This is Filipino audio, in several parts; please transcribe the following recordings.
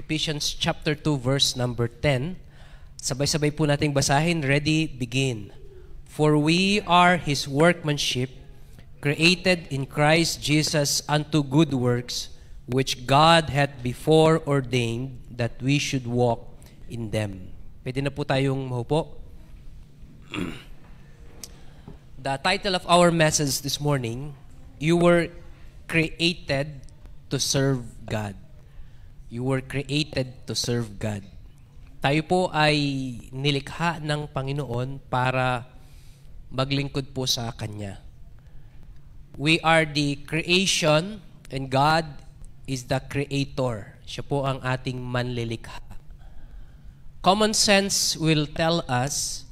Ephesians chapter 2 verse number 10. Sabay-sabay po nating basahin. Ready, begin. For we are His workmanship, created in Christ Jesus unto good works, which God hath before ordained that we should walk in them. Pwede na po tayong mahupo. The title of our message this morning, You Were Created to Serve God. You were created to serve God. Tayo po ay nilikha ng Panginoon para maglingkod po sa Kanya. We are the creation and God is the creator. Siya po ang ating manlilikha. Common sense will tell us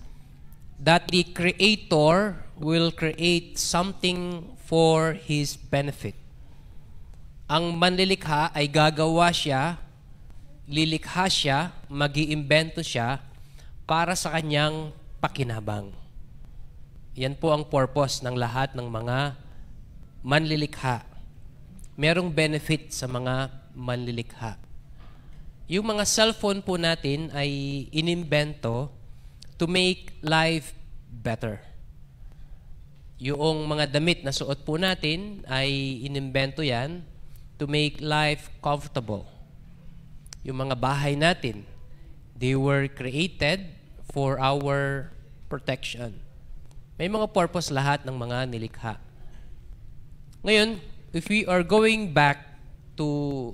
that the creator will create something for His benefit. Ang manlilikha ay gagawa siya, lilikha siya, mag-iimbento siya para sa kanyang pakinabang. Yan po ang purpose ng lahat ng mga manlilikha. Merong benefit sa mga manlilikha. Yung mga cellphone po natin ay inimbento to make life better. Yung mga damit na suot po natin ay inimbento yan to make life comfortable. Yung mga bahay natin, they were created for our protection. May mga purpose lahat ng mga nilikha. Ngayon, if we are going back to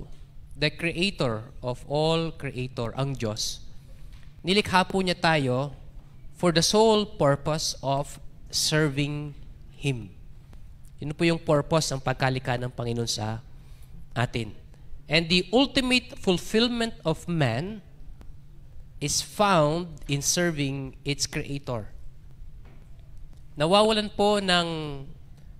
the creator of all creator, ang Diyos, nilikha po niya tayo for the sole purpose of serving Him. Yun po yung purpose ng pagkalikha ng Panginoon sa atin. And the ultimate fulfillment of man is found in serving its Creator. Nawawalan po ng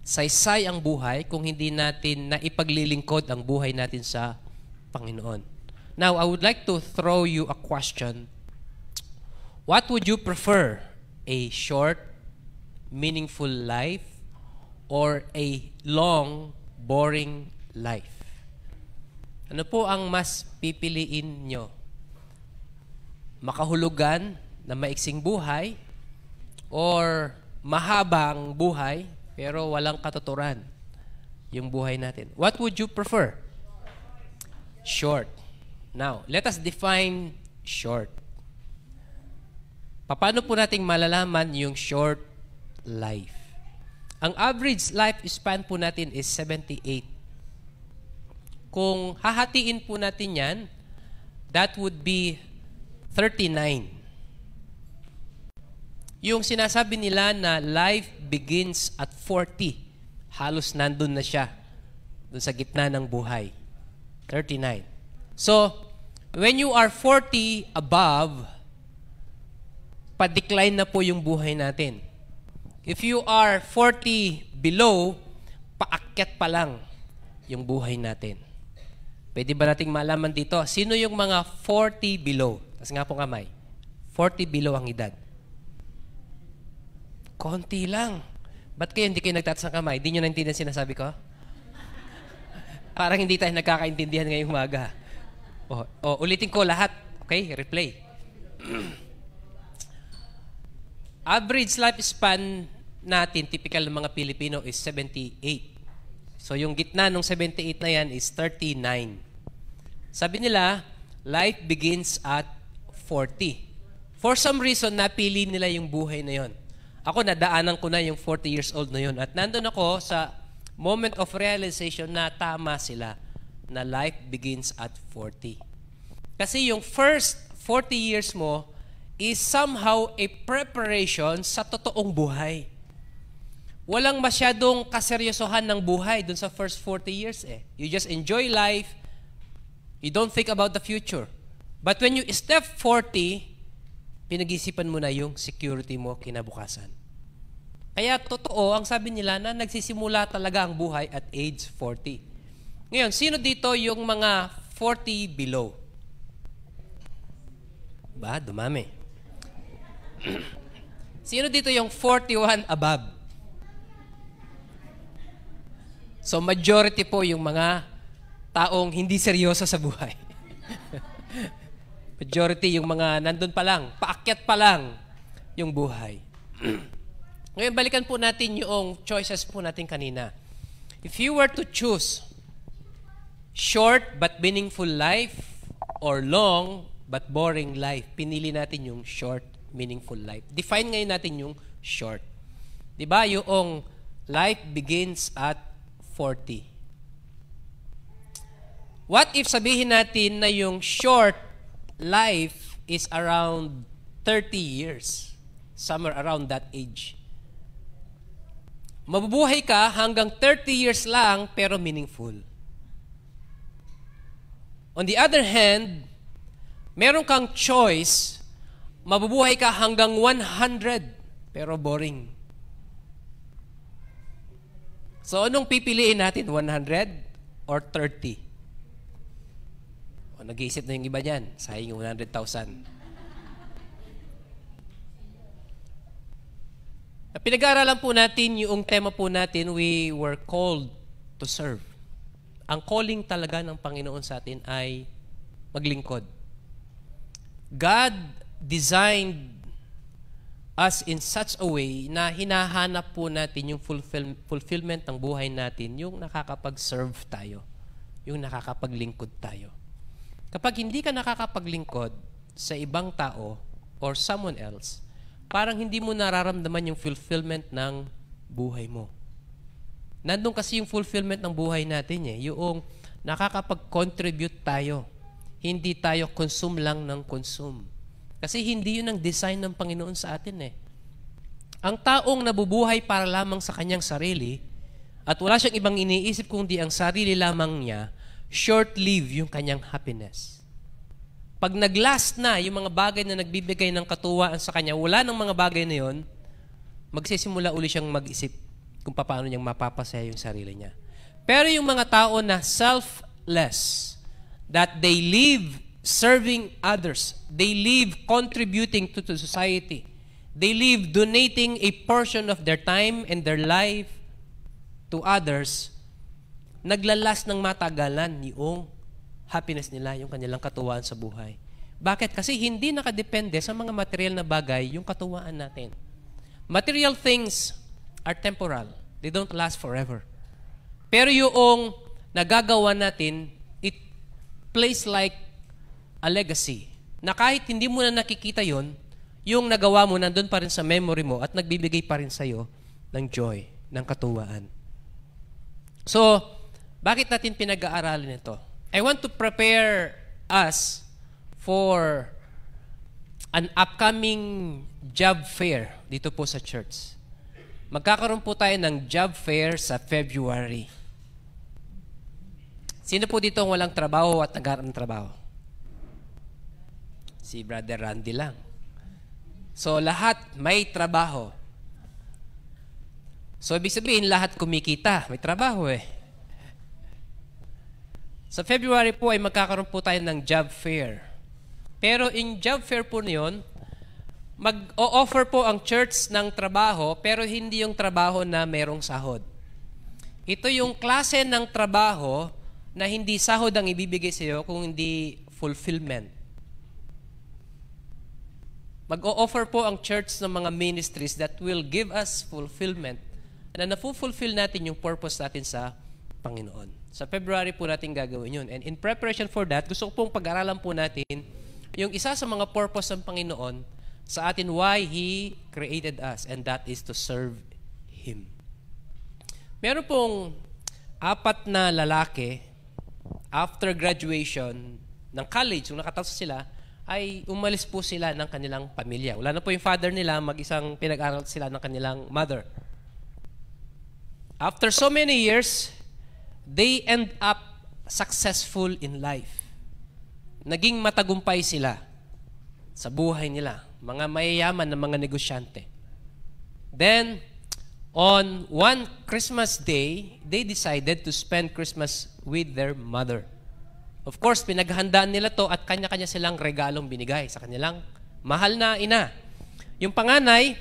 saysay ang buhay kung hindi natin naipaglilingkod ang buhay natin sa Panginoon. Now, I would like to throw you a question. What would you prefer? A short, meaningful life or a long, boring life? Ano po ang mas pipiliin nyo? Makahulugan na maiksing buhay or mahabang buhay pero walang katuturan yung buhay natin? What would you prefer? Short. Now, let us define short. Paano po nating malalaman yung short life? Ang average lifespan po natin is 78. Kung hahatiin po natin yan, that would be 39. Yung sinasabi nila na life begins at 40, halos nandun na siya, dun sa gitna ng buhay. 39. So, when you are 40 above, pa-decline na po yung buhay natin. If you are 40 below, paakyat pa lang yung buhay natin. Pwede ba nating malaman dito? Sino yung mga 40 below? Tapos nga po kamay. 40 below ang edad. Konti lang. Ba't kayo hindi kayo nagtatas ng kamay? Hindi nyo naintindihan sinasabi ko? Parang hindi tayo nagkakaintindihan ngayong umaga. Ulitin ko lahat. Okay? Replay. Average lifespan natin, typical ng mga Pilipino, is 78. So yung gitna ng 78 na yan is 39. Sabi nila, life begins at 40. For some reason, napili nila yung buhay na yon. Ako, nadaanan ko na yung 40 years old na yon. At nandun ako sa moment of realization na tama sila, na life begins at 40. Kasi yung first 40 years mo is somehow a preparation sa totoong buhay. Walang masyadong kaseryosohan ng buhay dun sa first 40 years eh. You just enjoy life. You don't think about the future. But when you step 40, pinag-isipan mo na yung security mo kinabukasan. Kaya totoo, ang sabi nila na nagsisimula talaga ang buhay at age 40. Ngayon, sino dito yung mga 40 below? Ba, dumami. Sino dito yung 41 above? So majority po yung mga taong hindi seryoso sa buhay. Majority yung mga nandun pa lang, paakyat pa lang yung buhay. Ngayon, balikan po natin yung choices po natin kanina. If you were to choose short but meaningful life or long but boring life, pinili natin yung short, meaningful life. Define ngayon natin yung short. Diba? Yung life begins at 40. What if sabihin natin na yung short life is around 30 years? Somewhere around that age. Mabubuhay ka hanggang 30 years lang pero meaningful. On the other hand, meron kang choice, mabubuhay ka hanggang 100 pero boring. So anong pipiliin natin? 100 or 30? O, nag-iisip na yung iba dyan. Sayang yung 100,000. Pinag-aaralan po natin yung tema po natin, we were called to serve. Ang calling talaga ng Panginoon sa atin ay maglingkod. God designed us in such a way na hinahanap po natin yung fulfillment ng buhay natin, yung nakakapag-serve tayo, yung nakakapaglingkod tayo. Kapag hindi ka nakakapaglingkod sa ibang tao or someone else, parang hindi mo nararamdaman yung fulfillment ng buhay mo. Nandun kasi yung fulfillment ng buhay natin yung nakakapag-contribute tayo. Hindi tayo consume lang ng consume. Kasi hindi yun ang design ng Panginoon sa atin Ang taong nabubuhay para lamang sa kanyang sarili at wala siyang ibang iniisip kundi ang sarili lamang niya, short-lived yung kanyang happiness. Pag nag-last na yung mga bagay na nagbibigay ng katuwaan sa kanya, wala ng mga bagay na yon, magsisimula uli siyang mag-isip kung paano niyang mapapasaya yung sarili niya. Pero yung mga tao na selfless, that they live serving others, they live contributing to the society, they live donating a portion of their time and their life to others, naglalas ng matagalan yung happiness nila, yung kanilang katuwaan sa buhay. Bakit? Kasi hindi nakadepende sa mga material na bagay yung katuwaan natin. Material things are temporal. They don't last forever. Pero yung nagagawa natin, it plays like a legacy. Na kahit hindi mo na nakikita yon, yung nagawa mo nandun pa rin sa memory mo at nagbibigay pa rin sa'yo ng joy, ng katuwaan. So, bakit natin pinag-aaralan ito? I want to prepare us for an upcoming job fair dito po sa church. Magkakaroon po tayo ng job fair sa February. Sino po dito ang walang trabaho at naghahanap ng trabaho? Si Brother Randy lang. So, lahat may trabaho. So, ibig sabihin, lahat kumikita. May trabaho Sa February po ay magkakaroon po tayo ng job fair. Pero in job fair po na yun, mag-o-offer po ang church ng trabaho, pero hindi yung trabaho na merong sahod. Ito yung klase ng trabaho na hindi sahod ang ibibigay sa iyo, kung hindi fulfillment. Mag-o-offer po ang church ng mga ministries that will give us fulfillment na na-fulfill natin yung purpose natin sa Panginoon. Sa February po natin gagawin yun. And in preparation for that, gusto ko pong pag-aralan po natin yung isa sa mga purpose ng Panginoon sa atin, why He created us, and that is to serve Him. Meron pong 4 na lalaki, after graduation ng college, kung nakatapos sila, ay umalis po sila ng kanilang pamilya. Wala na po yung father nila, mag-isang pinag-aral sila ng kanilang mother. After so many years, they end up successful in life. Naging matagumpay sila sa buhay nila. Mga mayayaman na mga negosyante. Then, on one Christmas day, they decided to spend Christmas with their mother. Of course, pinaghandaan nila to at kanya-kanya silang regalong binigay sa kanilang mahal na ina. Yung panganay,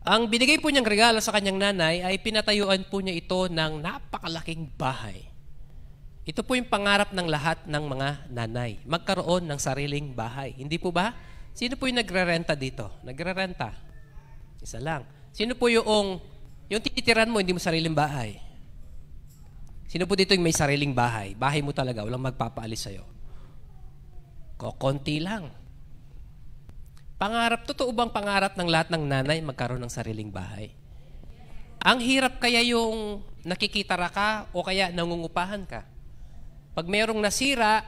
Ang binigay po niyang regalo sa kanyang nanay ay pinatayuan po niya ito ng napakalaking bahay. Ito po yung pangarap ng lahat ng mga nanay, magkaroon ng sariling bahay. Hindi po ba? Sino po yung nagrerenta dito? Nagrerenta? Isa lang. Sino po yung tititiran mo, hindi mo sariling bahay? Sino po dito yung may sariling bahay? Bahay mo talaga, walang magpapaalis sa'yo. Konti lang. Pangarap, totoo bang pangarap ng lahat ng nanay magkaroon ng sariling bahay? Ang hirap kaya yung nakikitara ka o kaya nangungupahan ka. Pag mayroong nasira,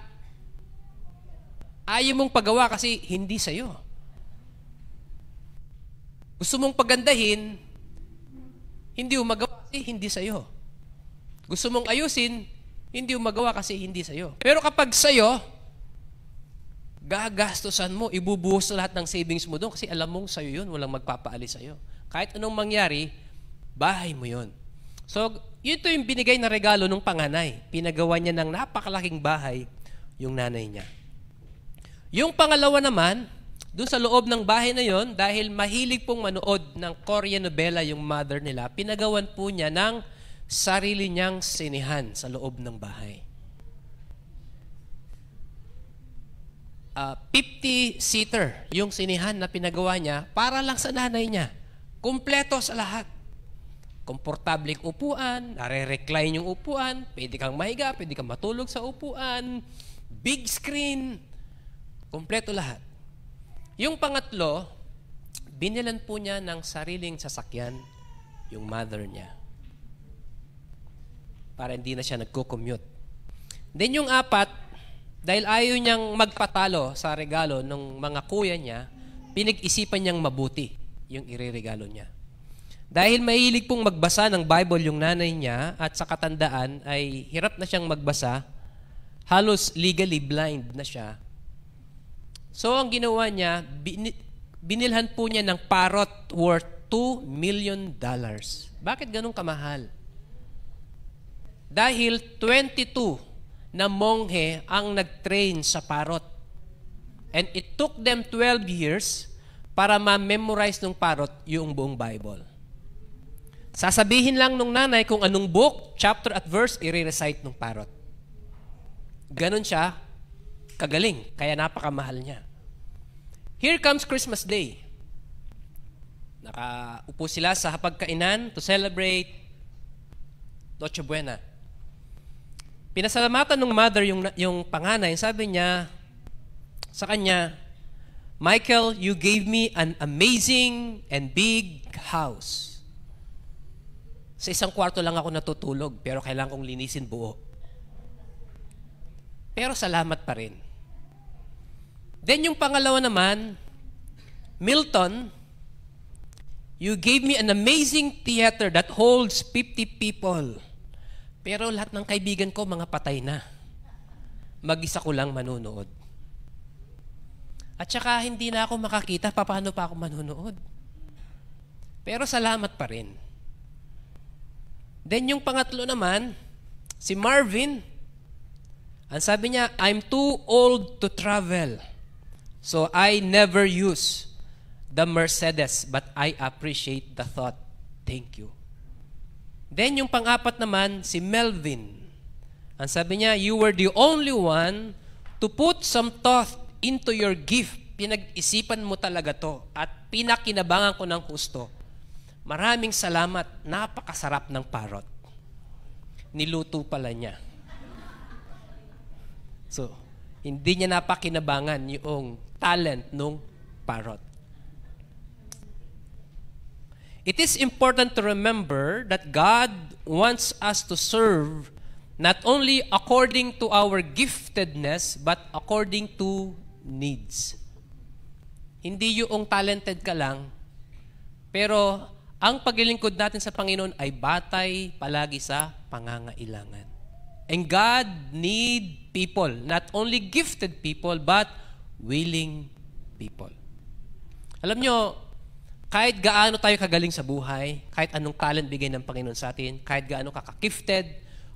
ayaw mong pagawa kasi hindi sa'yo. Gusto mong pagandahin, hindi mo magawa kasi hindi sa'yo. Gusto mong ayusin, hindi mo magawa kasi hindi sa'yo. Pero kapag sa'yo, gagastosan mo, ibubuhos lahat ng savings mo doon kasi alam mong sa'yo yun, walang magpapaalis sa'yo. Kahit anong mangyari, bahay mo yun. So, ito yung binigay na regalo ng panganay. Pinagawa niya ng napakalaking bahay yung nanay niya. Yung pangalawa naman, doon sa loob ng bahay na yon, dahil mahilig pong manood ng Korean novela yung mother nila, pinagawan po niya ng sarili niyang sinihan sa loob ng bahay. 50-seater yung sinihan na pinagawa niya para lang sa nanay niya. Kumpleto sa lahat. Komportabling upuan, nare-recline yung upuan, pwede kang mahiga, pwede kang matulog sa upuan, big screen, kumpleto lahat. Yung pangatlo, binilan po niya ng sariling sasakyan yung mother niya. Para hindi na siya nagko-commute. Then yung apat, dahil ayaw niyang magpatalo sa regalo ng mga kuya niya, pinag-isipan niyang mabuti yung ireregalo niya. Dahil mahilig pong magbasa ng Bible yung nanay niya at sa katandaan ay hirap na siyang magbasa, halos legally blind na siya. So ang ginawa niya, binilhan po niya ng parrot worth $2 million. Bakit ganun kamahal? Dahil 22 na monghe ang nag-train sa parrot. And it took them 12 years para ma-memorize ng parrot yung buong Bible. Sasabihin lang nung nanay kung anong book, chapter at verse, i-recite ng parrot. Ganon siya, kagaling, kaya napakamahal niya. Here comes Christmas Day. Nakaupo sila sa hapagkainan to celebrate Noche Buena. Pinasalamatan ng mother yung panganay. Sabi niya sa kanya, Michael, you gave me an amazing and big house. Sa isang kwarto lang ako natutulog, pero kailangan kong linisin buo. Pero salamat pa rin. Then yung pangalawa naman, Milton, you gave me an amazing theater that holds 50 people. Pero lahat ng kaibigan ko, mga patay na. Mag-isa ko lang manunood. At saka hindi na ako makakita, paano pa ako manunood? Pero salamat pa rin. Then yung pangatlo naman, si Marvin, ang sabi niya, I'm too old to travel. So I never use the Mercedes, but I appreciate the thought. Thank you. Then yung pang-apat naman, si Melvin. Ang sabi niya, you were the only one to put some thought into your gift. Pinag-isipan mo talaga to at pinakinabangan ko ng husto. Maraming salamat. Napakasarap ng parrot. Niluto pala niya. So, hindi niya napakinabangan yung talent ng parrot. It is important to remember that God wants us to serve not only according to our giftedness, but according to needs. Hindi yung talented ka lang, pero ang paglilingkod natin sa Panginoon ay batay palagi sa pangangailangan. And God need people, not only gifted people, but willing people. Alam nyo, kahit gaano tayo kagaling sa buhay, kahit anong talent bigay ng Panginoon sa atin, kahit gaano ka-gifted,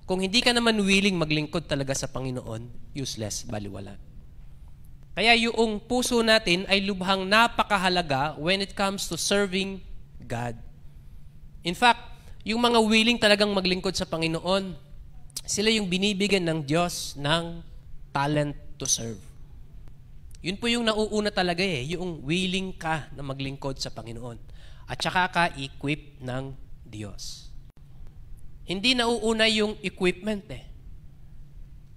kung hindi ka naman willing maglingkod talaga sa Panginoon, useless, baliwala. Kaya yung puso natin ay lubhang napakahalaga when it comes to serving God. In fact, yung mga willing talagang maglingkod sa Panginoon, sila yung binibigyan ng Diyos ng talent to serve. Yun po yung nauuna talaga yung willing ka na maglingkod sa Panginoon. At saka ka equip ng Diyos. Hindi nauuna yung equipment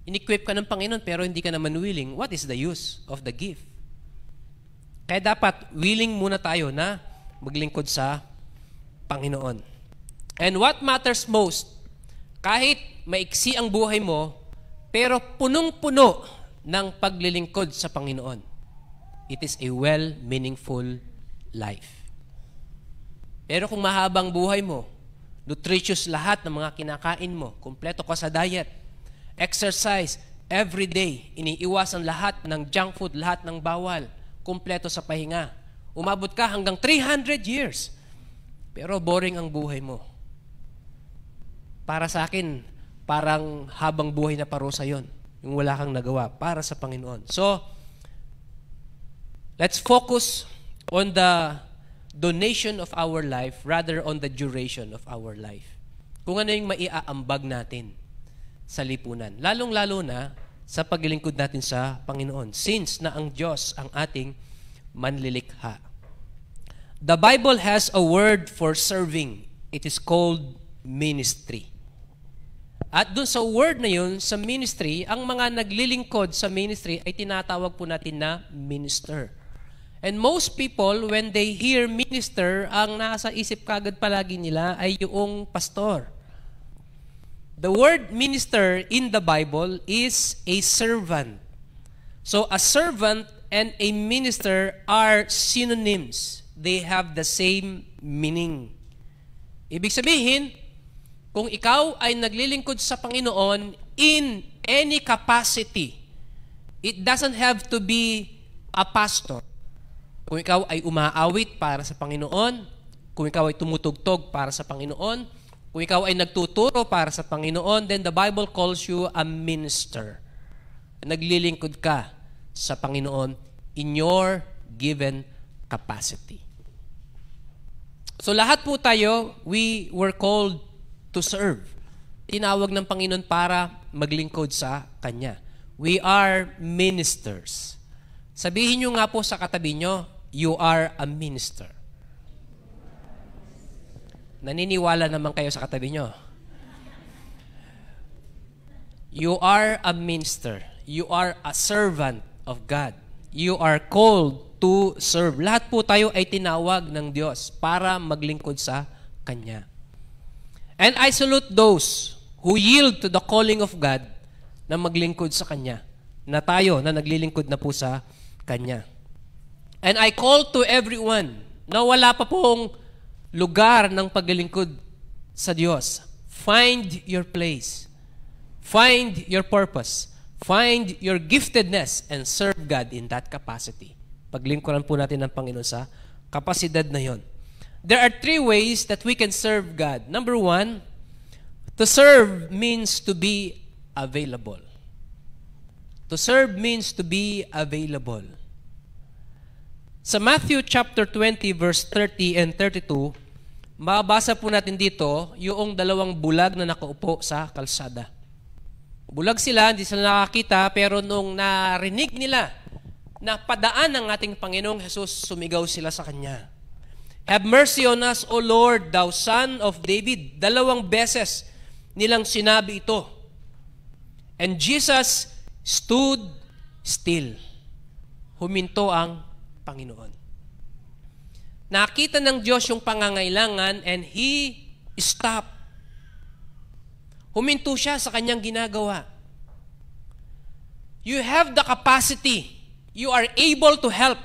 In-equip ka ng Panginoon pero hindi ka naman willing. What is the use of the gift? Kaya dapat willing muna tayo na maglingkod sa Panginoon. And what matters most, kahit maiksi ang buhay mo, pero punong-puno ng paglilingkod sa Panginoon. It is a well-meaningful life. Pero kung mahabang buhay mo, nutritious lahat ng mga kinakain mo, kumpleto ka sa diet, exercise, every day, iniiwasan lahat ng junk food, lahat ng bawal, kumpleto sa pahinga. Umabot ka hanggang 300 years. Pero boring ang buhay mo. Para sa akin, parang habang buhay na parusa yon, yung wala kang nagawa para sa Panginoon. So, let's focus on the donation of our life rather on the duration of our life. Kung ano yung maiaambag natin sa lipunan. Lalong-lalo na sa paglilingkod natin sa Panginoon. Since na ang Diyos ang ating manlilikha. The Bible has a word for serving. It is called ministry. At dun sa word na yun, sa ministry, ang mga naglilingkod sa ministry ay tinatawag po natin na minister. And most people, when they hear minister, ang nasa isip kagad palagi nila ay yung pastor. The word minister in the Bible is a servant. So a servant and a minister are synonyms. They have the same meaning. Ibig sabihin, kung ikaw ay naglilingkod sa Panginoon in any capacity, it doesn't have to be a pastor. Kung ikaw ay umaawit para sa Panginoon, kung ikaw ay tumutugtog para sa Panginoon, kung ikaw ay nagtuturo para sa Panginoon, then the Bible calls you a minister. Naglilingkod ka sa Panginoon in your given capacity. So lahat po tayo, we were called to serve. Tinawag ng Panginoon para maglingkod sa Kanya. We are ministers. Sabihin nyo nga po sa katabi nyo, you are a minister. Naniniwala naman kayo sa katabi nyo. You are a minister. You are a servant of God. You are called to serve. Lahat po tayo ay tinawag ng Diyos para maglingkod sa Kanya. And I salute those who yield to the calling of God na maglingkod sa Kanya. Na tayo na naglilingkod na po sa Kanya. And I call to everyone na wala pa pong lugar ng paglilingkod sa Diyos. Find your place. Find your purpose. Find your giftedness and serve God in that capacity. Paglingkuran po natin ng Panginoon sa kapasidad na yon. There are 3 ways that we can serve God. Number 1, to serve means to be available. To serve means to be available. Sa Matthew chapter 20 verse 30 and 32, mababasa po natin dito yung 2 bulag na nakaupo sa kalsada. Bulag sila, hindi sila nakakita, pero nung narinig nila na padaan ng ating Panginoong Jesus, sumigaw sila sa Kanya. Have mercy on us, O Lord, thou Son of David. 2 beses nilang sinabi ito. And Jesus stood still. Huminto ang Panginoon. Nakita ng Diyos yung pangangailangan and He stopped. Huminto siya sa kanyang ginagawa. You have the capacity. You are able to help.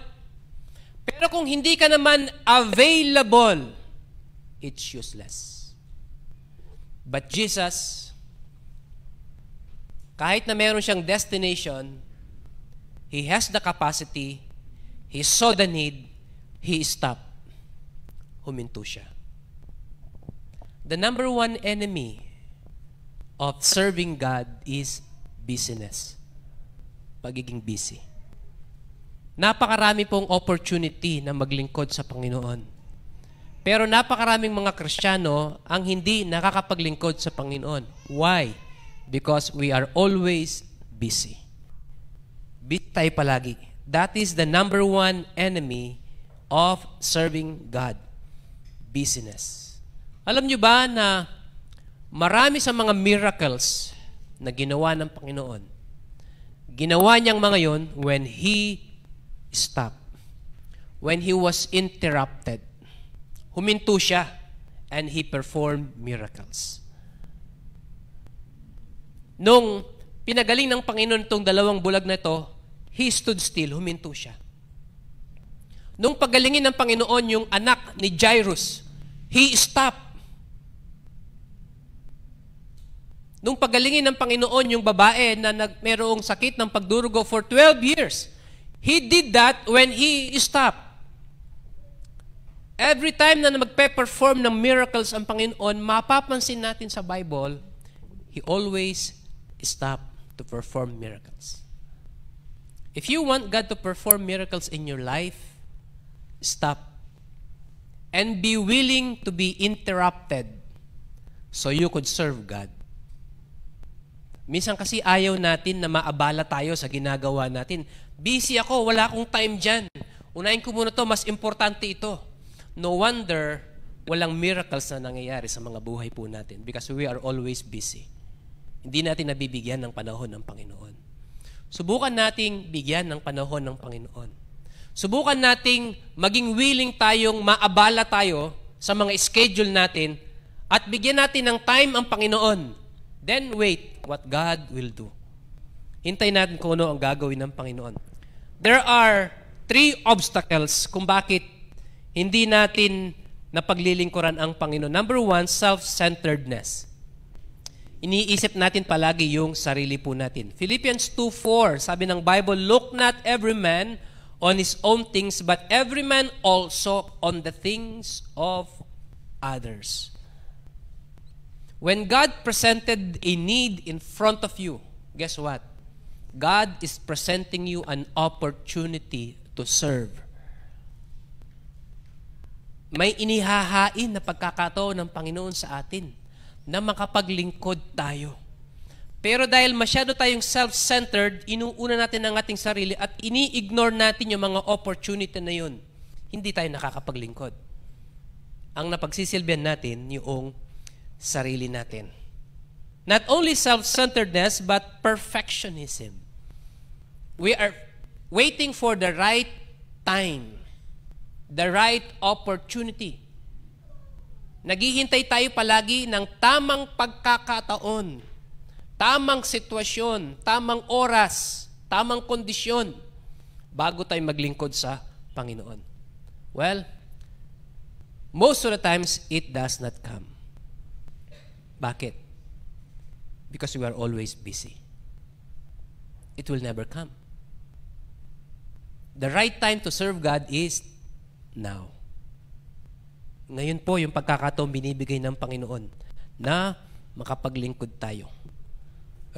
Pero kung hindi ka naman available, it's useless. But Jesus, kahit na meron siyang destination, He has the capacity, He saw the need, He stopped. Huminto siya. The number 1 enemy of serving God is busyness. Pagiging busy. Napakarami pong opportunity na maglingkod sa Panginoon. Pero napakaraming mga Kristiyano ang hindi nakakapaglingkod sa Panginoon. Why? Because we are always busy. Busy tayo palagi. That is the number one enemy of serving God. Busyness. Alam nyo ba na marami sa mga miracles na ginawa ng Panginoon, ginawa niyang mga yon when He stopped. When He was interrupted. Huminto siya and He performed miracles. Nung pinagaling ng Panginoon itong 2 bulag na ito, He stood still, huminto siya. Nung pagalingin ng Panginoon yung anak ni Jairus, He stopped. Nung pagalingin ng Panginoon yung babae na mayroong sakit ng pagdurugo for 12 years, He did that when He stopped. Every time na magpe-perform ng miracles ang Panginoon, mapapansin natin sa Bible, He always stopped to perform miracles. If you want God to perform miracles in your life, stop and be willing to be interrupted so you could serve God. Minsan kasi ayaw natin na maabala tayo sa ginagawa natin. Busy ako, wala akong time dyan. Unahin ko muna to, mas importante ito. No wonder walang miracles na nangyayari sa mga buhay po natin because we are always busy. Hindi natin nabibigyan ng panahon ng Panginoon. Subukan nating bigyan ng panahon ng Panginoon. Subukan nating maging willing tayong maabala tayo sa mga schedule natin at bigyan natin ng time ang Panginoon. Then wait what God will do. Hintay natin kung ano ang gagawin ng Panginoon. There are 3 obstacles kung bakit hindi natin napaglilingkuran ang Panginoon. Number 1, self-centeredness. Iniisip natin palagi yung sarili po natin. Philippians 2:4, sabi ng Bible, look not every man on his own things, but every man also on the things of others. When God presented a need in front of you, guess what? God is presenting you an opportunity to serve. May inihahain na pagkakataon ng Panginoon sa atin na makapaglingkod tayo. Pero dahil masyado tayong self-centered, inuuna natin ang ating sarili at ini-ignore natin yung mga opportunity na yun. Hindi tayo nakakapaglingkod. Ang napagsisilbihan natin yung sarili natin. Not only self-centeredness, but perfectionism. We are waiting for the right time, the right opportunity. Naghihintay tayo palagi ng tamang pagkakataon, tamang sitwasyon, tamang oras, tamang kondisyon bago tayo maglingkod sa Panginoon. Well, most of the times, it does not come. Bakit? Because we are always busy. It will never come. The right time to serve God is now. Ngayon po yung pagkakataon binibigay ng Panginoon na makapaglingkod tayo.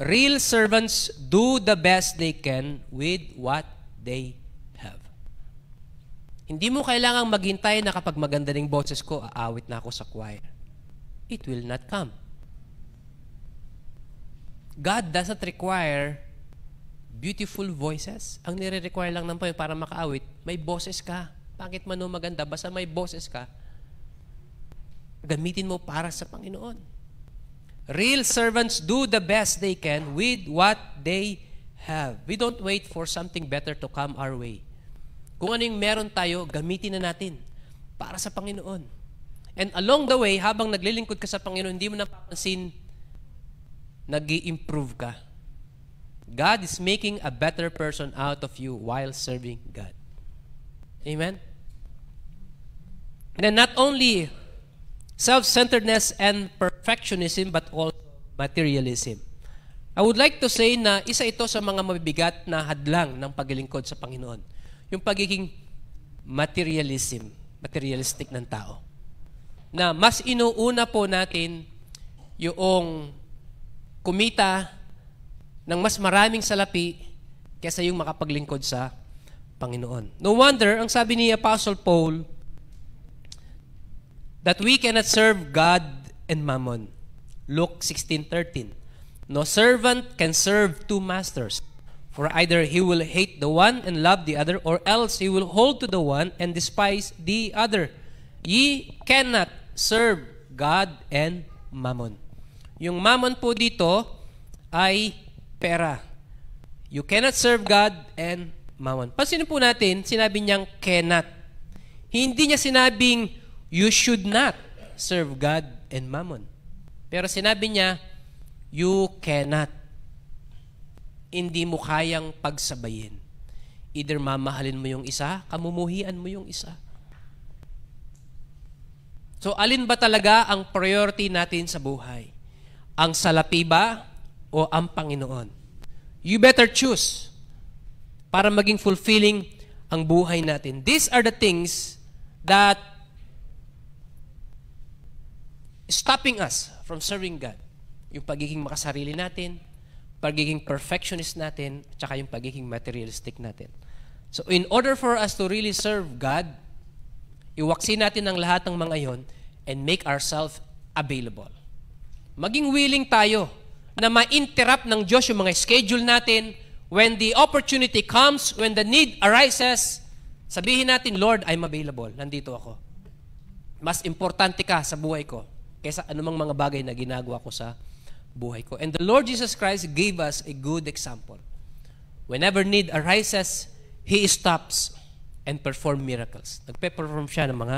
Real servants do the best they can with what they have. Hindi mo kailangang maghintay na kapag maganda ng boses ko, aawit na ako sa choir. It will not come. God doesn't require beautiful voices. Ang nire-require lang ng Panginoon para makaawit, may boses ka. Bakit man maganda? Basta may boses ka, gamitin mo para sa Panginoon. Real servants do the best they can with what they have. We don't wait for something better to come our way. Kung ano yung meron tayo, gamitin na natin para sa Panginoon. And along the way, habang naglilingkod ka sa Panginoon, hindi mo napapansin, nag-i-improve ka. God is making a better person out of you while serving God. Amen? And then not only self-centeredness and perfectionism, but also materialism. I would like to say na isa ito sa mga mabibigat na hadlang ng paglilingkod sa Panginoon. Yung pagiging materialistic ng tao. Na mas inuuna po natin yung kumita ng mas maraming salapi kaysa yung makapaglingkod sa Panginoon. No wonder, ang sabi ni Apostle Paul, that we cannot serve God and mammon. Luke 16:13. No servant can serve two masters, for either he will hate the one and love the other, or else he will hold to the one and despise the other. Ye cannot serve God and mammon. Yung mammon po dito ay pera. You cannot serve God and mammon. Pansinin po natin, sinabi niyang cannot. Hindi niya sinabing you should not serve God and mammon. Pero sinabi niya, you cannot. Hindi mo kayang pagsabayin. Either mamahalin mo yung isa, kamumuhian mo yung isa. So, alin ba talaga ang priority natin sa buhay? Ang salapi ba o ang Panginoon? You better choose para maging fulfilling ang buhay natin. These are the things that stopping us from serving God. Yung pagiging makasarili natin, pagiging perfectionist natin, tsaka yung pagiging materialistic natin. So, in order for us to really serve God, iwaksin natin ang lahat ng mga yon and make ourselves available. Maging willing tayo na ma-interrupt ng Diyos yung mga schedule natin. When the opportunity comes, when the need arises, sabihin natin, Lord, I'm available. Nandito ako. Mas importante ka sa buhay ko kaysa anumang mga bagay na ginagawa ko sa buhay ko. And the Lord Jesus Christ gave us a good example. Whenever need arises, He stops and perform miracles. Nagpe-perform siya ng mga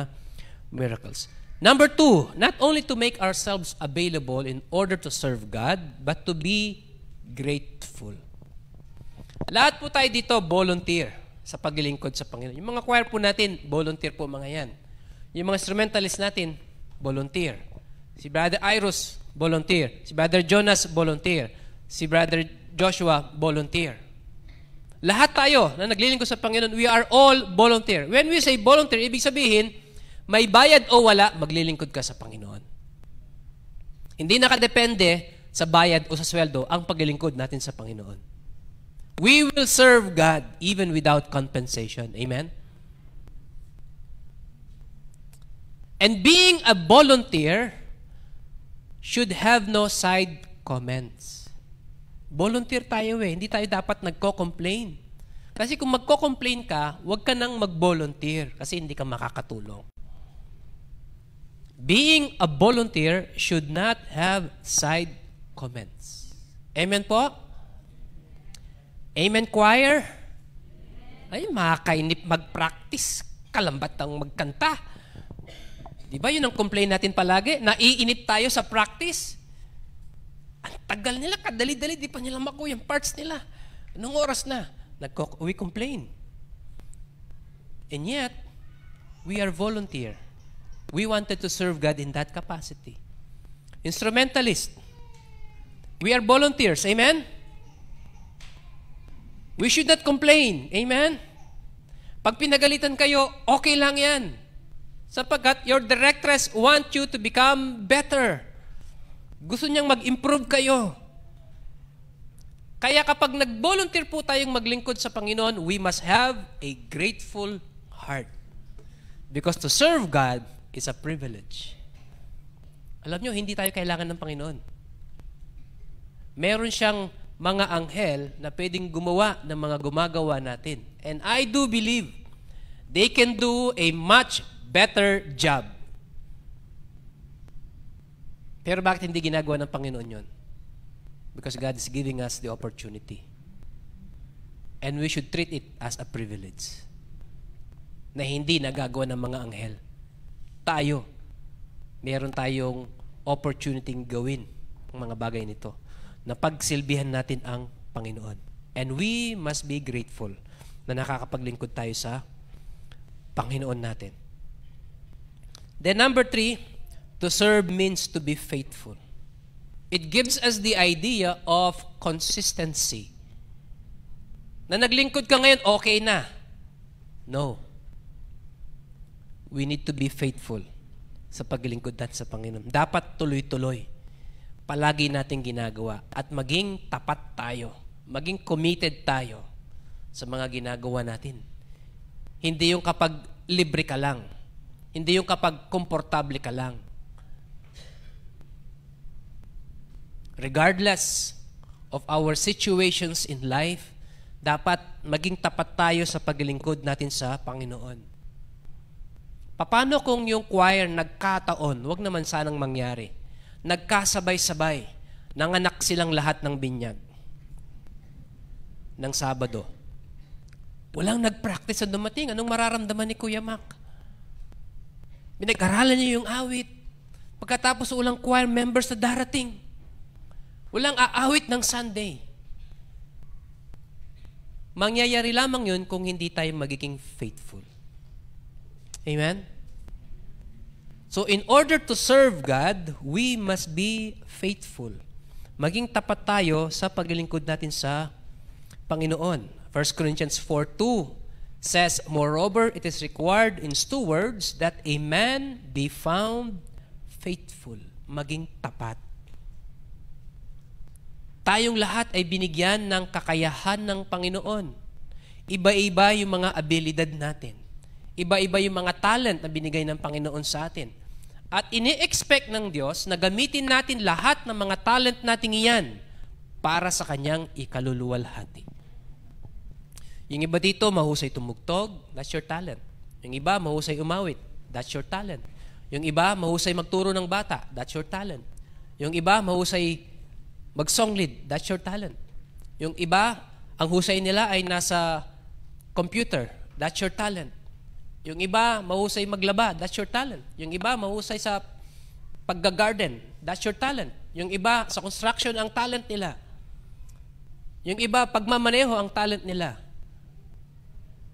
miracles. Number 2, not only to make ourselves available in order to serve God, but to be grateful. Lahat po tayo dito volunteer sa paglilingkod sa Panginoon. Yung mga choir po natin, volunteer po mga yan. Yung mga instrumentalist natin, volunteer. Si Brother Iros, volunteer. Si Brother Jonas, volunteer. Si Brother Joshua, volunteer. Lahat tayo na naglilingkod sa Panginoon, we are all volunteer. When we say volunteer, ibig sabihin, may bayad o wala, maglilingkod ka sa Panginoon. Hindi nakadepende sa bayad o sa sweldo ang paglilingkod natin sa Panginoon. We will serve God even without compensation. Amen? And being a volunteer should have no side comments. Volunteer tayo Hindi tayo dapat nagko-complain. Kasi kung magko-complain ka, huwag ka nang mag-volunteer kasi hindi ka makakatulong. Being a volunteer should not have side comments. Amen po? Amen, choir? Ay, makakainip mag-practice. Kalambat ang magkanta. Di ba yun ang complain natin palagi? Naiinip tayo sa practice. Ang tagal nila, kadali-dali, di pa nila makuha yung parts nila. Anong oras na? We complain. And yet, we are volunteer. We wanted to serve God in that capacity. Instrumentalist. We are volunteers. Amen? We should not complain. Amen? Pag pinagalitan kayo, okay lang yan. Sapagkat your directress want you to become better. Gusto niyang mag-improve kayo. Kaya kapag nag-volunteer po tayong maglingkod sa Panginoon, we must have a grateful heart. Because to serve God is a privilege. Alam nyo, hindi tayo kailangan ng Panginoon. Meron siyang mga anghel na pwedeng gumawa ng mga gumagawa natin. And I do believe they can do a much better job. Pero bakit hindi ginagawa ng Panginoon yun? Because God is giving us the opportunity. And we should treat it as a privilege. Na hindi nagagawa ng mga anghel. Tayo, meron tayong opportunity gawin ang mga bagay nito na pagsilbihan natin ang Panginoon. And we must be grateful na nakakapaglingkod tayo sa Panginoon natin. Then number 3, to serve means to be faithful. It gives us the idea of consistency. Na naglingkod ka ngayon, okay na. No. We need to be faithful sa paglingkod natin sa Panginoon. Dapat tuloy-tuloy. Palagi natin ginagawa. At maging tapat tayo. Maging committed tayo sa mga ginagawa natin. Hindi yung kapag libre ka lang. Hindi yung kapag komportable ka lang. Regardless of our situations in life, dapat maging tapat tayo sa paglilingkod natin sa Panginoon. Paano kung yung choir nagkataon, wag naman sanang mangyari, nagkasabay-sabay, nanganak silang lahat ng binyag ng Sabado. Walang nag-practice na dumating. Anong mararamdaman ni Kuya Mac? Pinag-aralan niya yung awit. Pagkatapos walang choir members na darating. Walang aawit ng Sunday. Mangyayari lamang yun kung hindi tayo magiging faithful. Amen? So in order to serve God, we must be faithful. Maging tapat tayo sa paglilingkod natin sa Panginoon. 1 Corinthians 4:2 says, "Moreover, it is required in stewards that a man be found faithful." Maging tapat. Tayong lahat ay binigyan ng kakayahan ng Panginoon. Iba-iba yung mga abilidad natin. Iba-iba yung mga talent na binigay ng Panginoon sa atin. At ini-expect ng Diyos na gamitin natin lahat ng mga talent nating iyan para sa Kanyang ikaluluwalhati. Yung iba dito, mahusay tumugtog, that's your talent. Yung iba, mahusay umawit, that's your talent. Yung iba, mahusay magturo ng bata, that's your talent. Yung iba, mahusay mag-song lead, that's your talent. Yung iba, ang husay nila ay nasa computer, that's your talent. Yung iba, mahusay maglaba, that's your talent. Yung iba, mahusay sa pagga-garden, that's your talent. Yung iba, sa construction, ang talent nila. Yung iba, pagmamaneho, ang talent nila.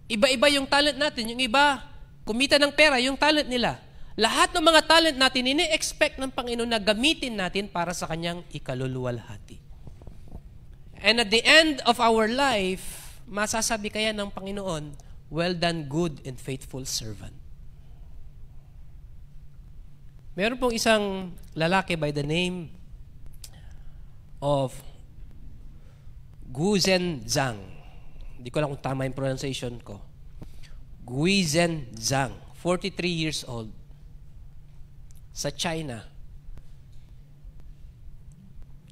Iba-iba yung talent natin. Yung iba, kumita ng pera, yung talent nila. Lahat ng mga talent natin, ini-expect ng Panginoon na gamitin natin para sa Kanyang ikaluluwalhati. And at the end of our life, masasabi kaya ng Panginoon, "Well done, good and faithful servant." Meron pong isang lalaki by the name of Guizhen Zhang. Hindi ko alam kung tama yung pronunciation ko. Guizhen Zhang, 43 years old. Sa China.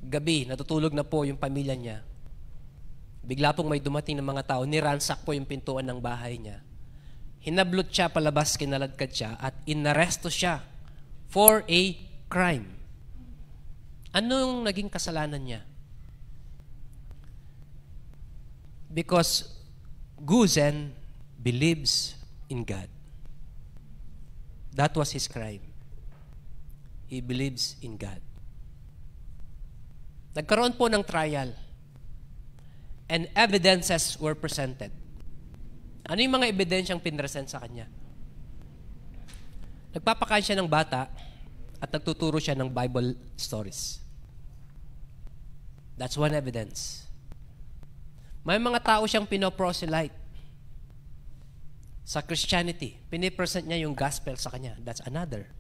Gabi, natutulog na po yung pamilya niya. Bigla pong may dumating ng mga tao, niransak po yung pintuan ng bahay niya. Hinablot siya palabas, kinaladkad siya, at inaresto siya for a crime. Anong naging kasalanan niya? Because Guizhen believes in God. That was his crime. He believes in God. Nagkaroon po ng trial. And evidences were presented. Ano yung mga ebidensyang pinresent sa kanya? Nagpapakain siya ng bata at nagtuturo siya ng Bible stories. That's one evidence. May mga tao siyang pinoproselyte sa Christianity. Pinipresent niya yung gospel sa kanya. That's another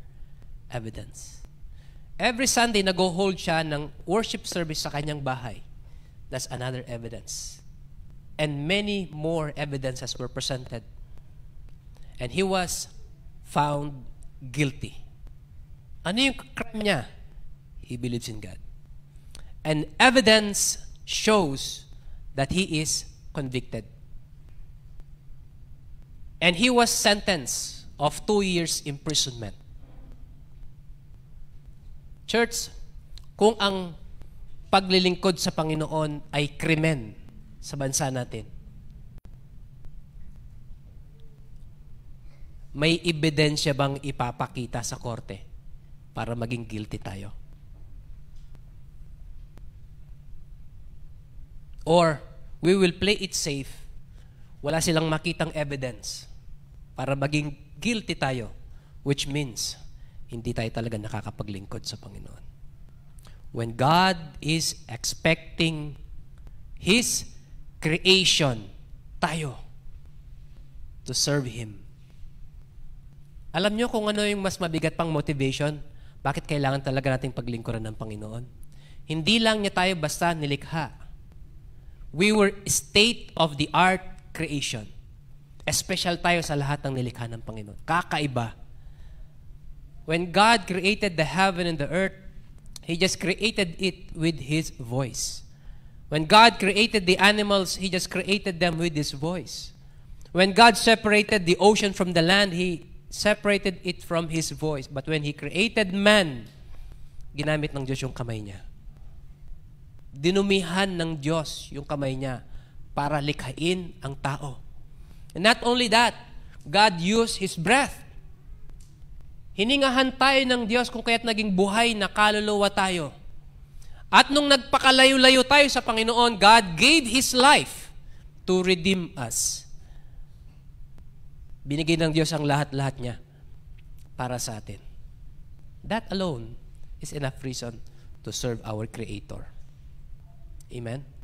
evidence. Every Sunday, nag-hold siya ng worship service sa kanyang bahay. That's another evidence. And many more evidences were presented. And he was found guilty. Ano yung crime niya? He believes in God. And evidence shows that he is convicted. And he was sentenced of 2 years imprisonment. Church, kung ang paglilingkod sa Panginoon ay krimen sa bansa natin, may ebidensya bang ipapakita sa korte para maging guilty tayo? Or we will play it safe, wala silang makitang evidence para maging guilty tayo, which means hindi tayo talaga nakakapaglingkod sa Panginoon. When God is expecting His creation, tayo, to serve Him. Alam nyo kung ano yung mas mabigat pang motivation? Bakit kailangan talaga nating paglingkuran ng Panginoon? Hindi lang niya tayo basta nilikha. We were state-of-the-art creation. Special tayo sa lahat ng nilikha ng Panginoon. Kakaiba. When God created the heaven and the earth, He just created it with His voice. When God created the animals, He just created them with His voice. When God separated the ocean from the land, He separated it from His voice. But when He created man, ginamit ng Diyos yung kamay niya. Dinumihan ng Diyos yung kamay niya para likhain ang tao. And not only that, God used His breath. Hiningahan tayo ng Diyos kung kaya't naging buhay na kaluluwa tayo. At nung nagpakalayo-layo tayo sa Panginoon, God gave His life to redeem us. Binigay ng Diyos ang lahat-lahat niya para sa atin. That alone is enough reason to serve our Creator. Amen?